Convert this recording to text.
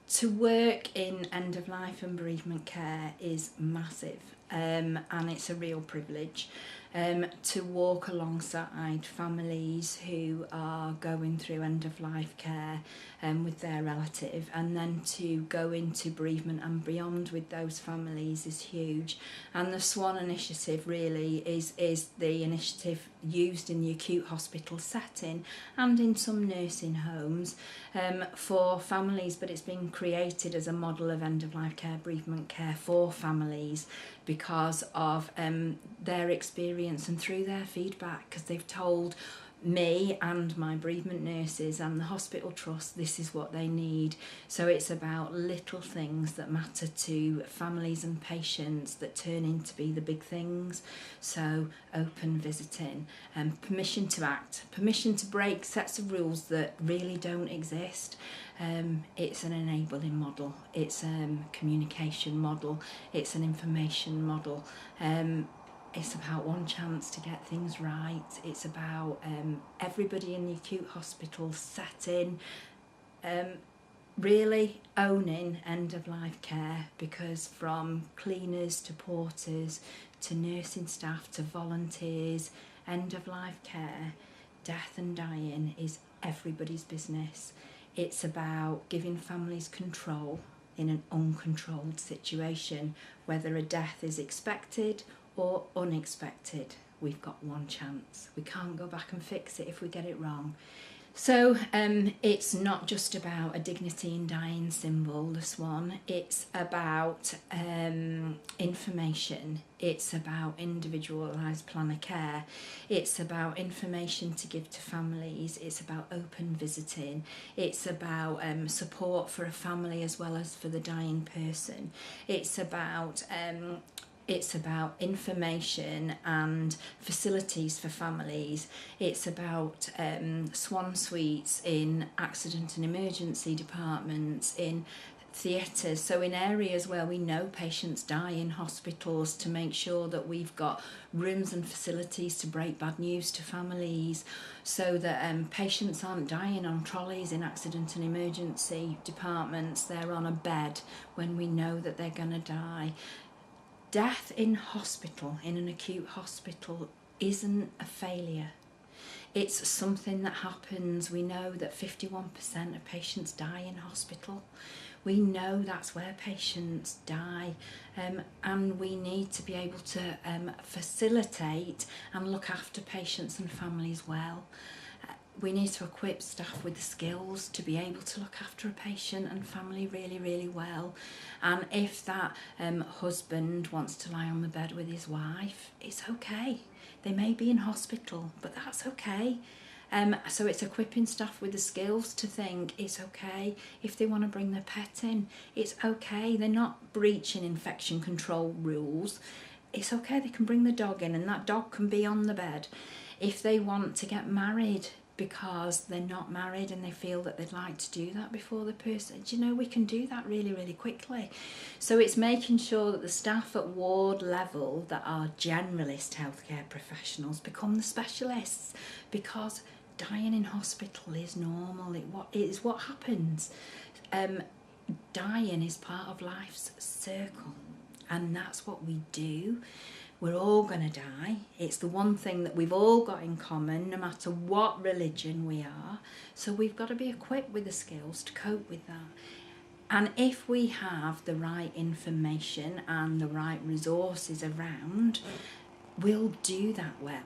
To work in end-of-life and bereavement care is massive, and it's a real privilege. To walk alongside families who are going through end-of-life care with their relative, and then to go into bereavement and beyond with those families is huge. And the Swan Initiative really is the initiative used in the acute hospital setting and in some nursing homes for families, but it's been created as a model of end-of-life care, bereavement care for families because of their experience and through their feedback, because they've told me and my bereavement nurses and the hospital trust this is what they need. So it's about little things that matter to families and patients that turn into be the big things. So open visiting and permission to act, permission to break sets of rules that really don't exist. It's an enabling model, it's a communication model, it's an information model. It's about one chance to get things right. It's about everybody in the acute hospital setting really owning end-of-life care, because from cleaners to porters to nursing staff to volunteers, end-of-life care, death and dying is everybody's business. It's about giving families control in an uncontrolled situation, whether a death is expected or unexpected. We've got one chance. We can't go back and fix it if we get it wrong. So it's not just about a dignity in dying symbol, the swan. It's about information. It's about individualised plan of care. It's about information to give to families. It's about open visiting. It's about support for a family as well as for the dying person. It's about information and facilities for families. It's about swan suites in accident and emergency departments, in theatres, so in areas where we know patients die in hospitals, to make sure that we've got rooms and facilities to break bad news to families, so that patients aren't dying on trolleys in accident and emergency departments. They're on a bed when we know that they're going to die. Death in hospital, in an acute hospital, isn't a failure. It's something that happens. We know that 51% of patients die in hospital. We know that's where patients die, and we need to be able to facilitate and look after patients and families well. We need to equip staff with the skills to be able to look after a patient and family really, really well. And if that husband wants to lie on the bed with his wife, it's okay. They may be in hospital, but that's okay. So it's equipping staff with the skills to think it's okay. If they want to bring their pet in, it's okay. They're not breaching infection control rules. It's okay, they can bring the dog in and that dog can be on the bed. If they want to get married because they're not married and they feel that they'd like to do that before the person, do you know, we can do that really, really quickly. So it's making sure that the staff at ward level that are generalist healthcare professionals become the specialists, because dying in hospital is normal. It is what happens. Dying is part of life's circle, and that's what we do. We're all going to die. It's the one thing that we've all got in common, no matter what religion we are. So we've got to be equipped with the skills to cope with that. And if we have the right information and the right resources around, we'll do that well.